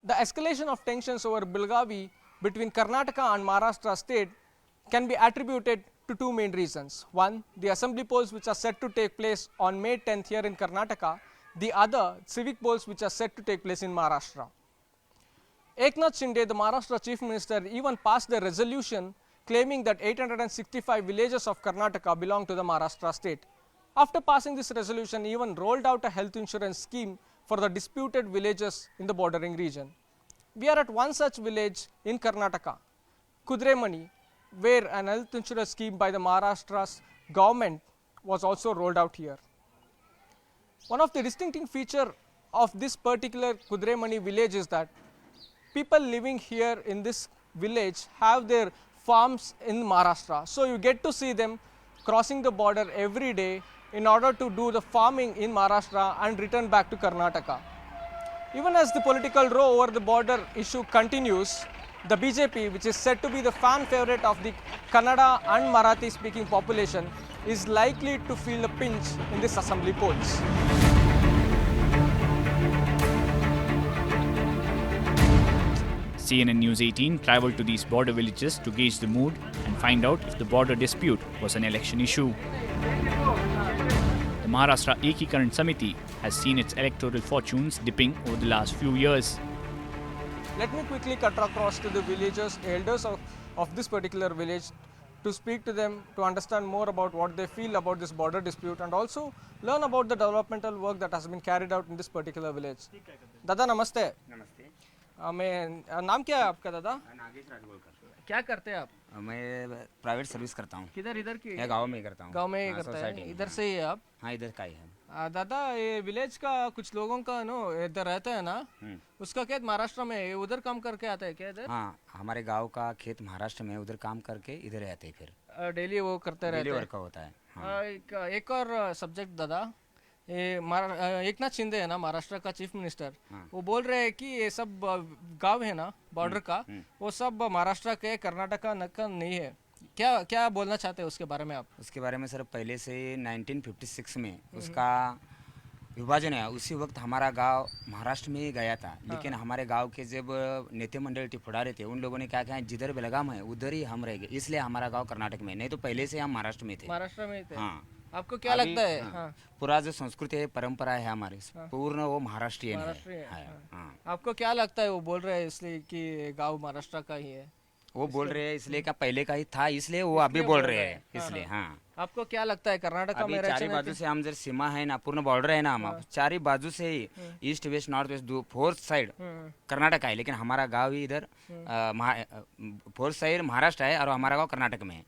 The escalation of tensions over Belgavi between Karnataka and Maharashtra state can be attributed to two main reasons. One, the assembly polls which are set to take place on May 10th here in Karnataka. The other, civic polls which are set to take place in Maharashtra. Eknath Shinde, the Maharashtra Chief Minister, even passed a resolution claiming that 865 villages of Karnataka belong to the Maharashtra state. After passing this resolution, he even rolled out a health insurance scheme for the disputed villages in the bordering region. We are at one such village in Karnataka, Kudremani, where an health insurance scheme by the Maharashtra's government was also rolled out here. One of the distinctive feature of this particular Kudremani village is that people living here in this village have their farms in Maharashtra. So you get to see them crossing the border every day in order to do the farming in Maharashtra and return back to Karnataka. Even as the political row over the border issue continues, the BJP, which is said to be the fan favorite of the Kannada and Marathi speaking population, is likely to feel a pinch in this assembly polls. CNN News 18 travelled to these border villages to gauge the mood and find out if the border dispute was an election issue. The Maharashtra Ekikaran Samiti has seen its electoral fortunes dipping over the last few years. Let me quickly cut across to the villagers, elders of this particular village, to speak to them, to understand more about what they feel about this border dispute and also learn about the developmental work that has been carried out in this particular village. Dada, namaste. नमस्ते। मैं नाम क्या है आपका दादा? नागेश राजगोलकर। क्या करते हैं आप? मैं प्राइवेट सर्विस करता हूँ। किधर इधर की? मैं गांव में ही करता हूँ। गांव में ही हाँ, करता सोसाइटी है। में। इधर से ही है आप? हाँ, इधर का ही है। दादा, ये विलेज का कुछ लोगों का नो इधर रहता है ना, उसका खेत महाराष्ट्र में है, उधर काम करके आता है क्या इधर? हाँ, हमारे गांव का खेत महाराष्ट्र में, उधर काम करके इधर रहते हैं फिर। डेली वो करते रहते डेली हैं। वर्क का होता है। हाँ। एक और सब्जेक्ट दादा, ये एकनाथ शिंदे है ना महाराष्ट्र का चीफ मिनिस्टर, वो बोल रहे हैं कि ये सब गांव है ना बॉर्डर का, वो सब महाराष्ट्र के कर्नाटका नक्का नहीं है। क्या क्या बोलना चाहते हैं उसके बारे में आप? उसके बारे में सर पहले से 1956 में उसका विभाजन है। उसी वक्त हमारा गांव महाराष्ट्र में ही गया था, लेकिन हमारे गांव के जब नेता मंडल टिफड़ारे थे, उन लोगों ने क्या कहा, जिधर बेलगाम है उधर ही हम रह गए, इसलिए हमारा गांव कर्नाटक में, नहीं तो पहले से हम महाराष्ट्र में थे। महाराष्ट्र में थे। हाँ। आपको क्या लगता है? हाँ। पूरा जो संस्कृति है, परंपरा है हमारे, पूर्ण वो महाराष्ट्रीयन महाराष्ट्रीय है। है। हाँ। आपको क्या लगता है वो बोल रहे हैं इसलिए कि गांव महाराष्ट्र का ही है? वो बोल रहे हैं इसलिए, का पहले का ही था इसलिए वो अभी बोल रहे हैं, इसलिए। हाँ। आपको क्या लगता है कर्नाटका अभी में चारी बाजू से हम जब सीमा है ना, पूर्ण बॉर्डर है ना, हम चारी बाजू से ही east west north west fourth side Karnataka है, लेकिन हमारा गांव ही इधर फोर्थ साइड महाराष्ट्र है और हमारा गांव कर्नाटक में है,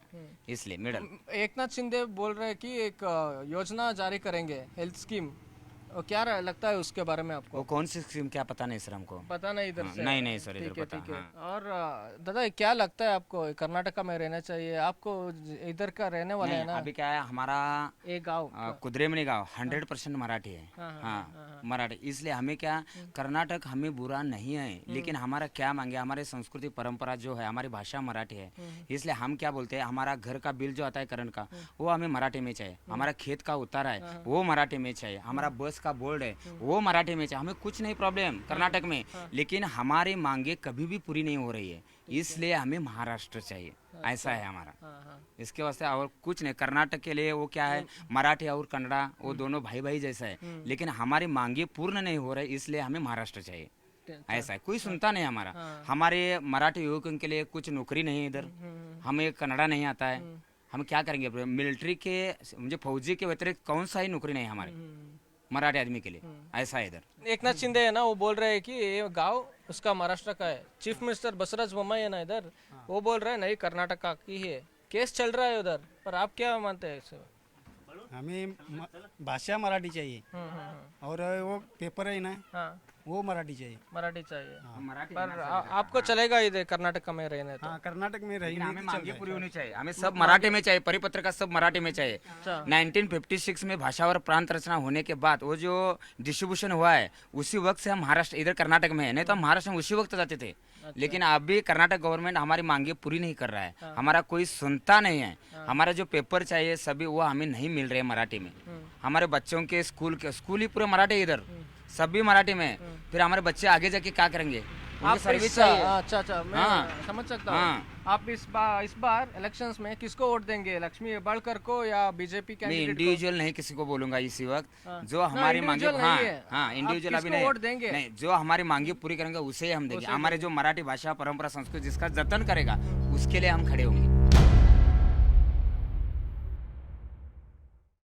इसलिए मिडल। एकनाथ शिंदे बोल रहे हैं कि एक योजना जारी करेंगे, हेल्थ स्कीम, और क्या लगता है उसके बारे में आपको? वो कौन सी स्कीम क्या पता नहीं सर हमको। पता नहीं इधर से? नहीं नहीं सर, इधर ठीक है पता। ठीक है। हाँ। और दादा, क्या लगता है आपको कर्नाटका में रहना चाहिए? आपको इधर का रहने वाले है नहीं, ना? अभी क्या है, हमारा एक गाँव कुद्रेमनी गांव 100% मराठी है। हाँ, मराठी, इसलिए हमें क्या, कर्नाटक हमें बुरा नहीं है, लेकिन हमारा क्या मांगे, हमारे संस्कृति परंपरा जो है, हमारी भाषा मराठी है, इसलिए हम क्या बोलते हैं, हमारा घर का बिल जो आता है करंट का, वो हमें मराठी में चाहिए। हमारा खेत का उतारा है वो मराठी में चाहिए। हमारा बस का बोर्ड है वो मराठी में चाहिए। हमें कुछ नहीं प्रॉब्लम कर्नाटक में, लेकिन हमारी मांगे कभी भी पूरी नहीं हो रही है, इसलिए हमें महाराष्ट्र चाहिए। ऐसा है हमारा, इसके वास्ते और कुछ नहीं। कर्नाटक के लिए वो क्या है, मराठी और कन्नड़ा वो दोनों भाई भाई जैसा है, लेकिन हमारी मांगे पूर्ण नहीं हो रही, इसलिए हमें महाराष्ट्र चाहिए। ऐसा है, कोई सुनता नहीं हमारा। हमारे मराठी युवकों के लिए कुछ नौकरी नहीं है इधर, हमें कन्नड़ा नहीं आता है, हम क्या करेंगे? मिलिट्री के मुझे फौजी के व्यतिरिक्त कौन सा ही नौकरी नहीं है हमारे मराठी आदमी के लिए। ऐसा है इधर। एकनाथ शिंदे है ना, वो बोल रहे हैं कि ये गांव उसका महाराष्ट्र का है। चीफ मिनिस्टर बसवराज बोम्माई है ना इधर, वो बोल रहे हैं नहीं कर्नाटका की है। केस चल रहा है उधर, पर आप क्या मानते हैं इससे? हमें भाषा मराठी चाहिए और वो पेपर है ना, हाँ, वो मराठी चाहिए। मराठी चाहिए। मराठी पर आपको चलेगा इधर कर्नाटक में रहने तो? हाँ, कर्नाटक में लेकिन रहेंगे हमें तो मांगे चल पूरी होनी चाहिए, हमें सब मराठी में चाहिए, परिपत्र का सब मराठी में चाहिए। 1956 में भाषा और प्रांत रचना होने के बाद वो जो डिस्ट्रीब्यूशन हुआ है, उसी वक्त से हम महाराष्ट्र इधर कर्नाटक में है, नहीं तो हम महाराष्ट्र में उसी वक्त जाते थे। लेकिन अभी कर्नाटक गवर्नमेंट हमारी मांगे पूरी नहीं कर रहा है, हमारा कोई सुनता नहीं है। हमारा जो पेपर चाहिए सभी वो हमें नहीं मिल रहे मराठी में। हमारे बच्चों के स्कूल ही पूरे मराठी इधर, सभी मराठी में। फिर हमारे बच्चे आगे जाके क्या करेंगे? उनकी सर्विस इस- चाहिए। अच्छा अच्छा, मैं हाँ। समझ सकता हूँ। हाँ। आप इस बार इलेक्शंस में किसको वोट देंगे, लक्ष्मी हेब्बाळकर को या बीजेपी नहीं कैंडिडेट को? इंडिविजुअल नहीं किसी को बोलूंगा इसी वक्त हाँ। जो ना, हमारी मांगे individual हाँ नहीं है। हाँ आप इंडिविजुअल अभी किसको नहीं वोट देंगे? नहीं जो हमारी मांगे पूरी करेंगे उसे ही हम देंगे उसे हमारे जो मराठी भाषा परंपरा संस्कृति जिसका जतन करेगा उसके लिए हम खड़े होंगे।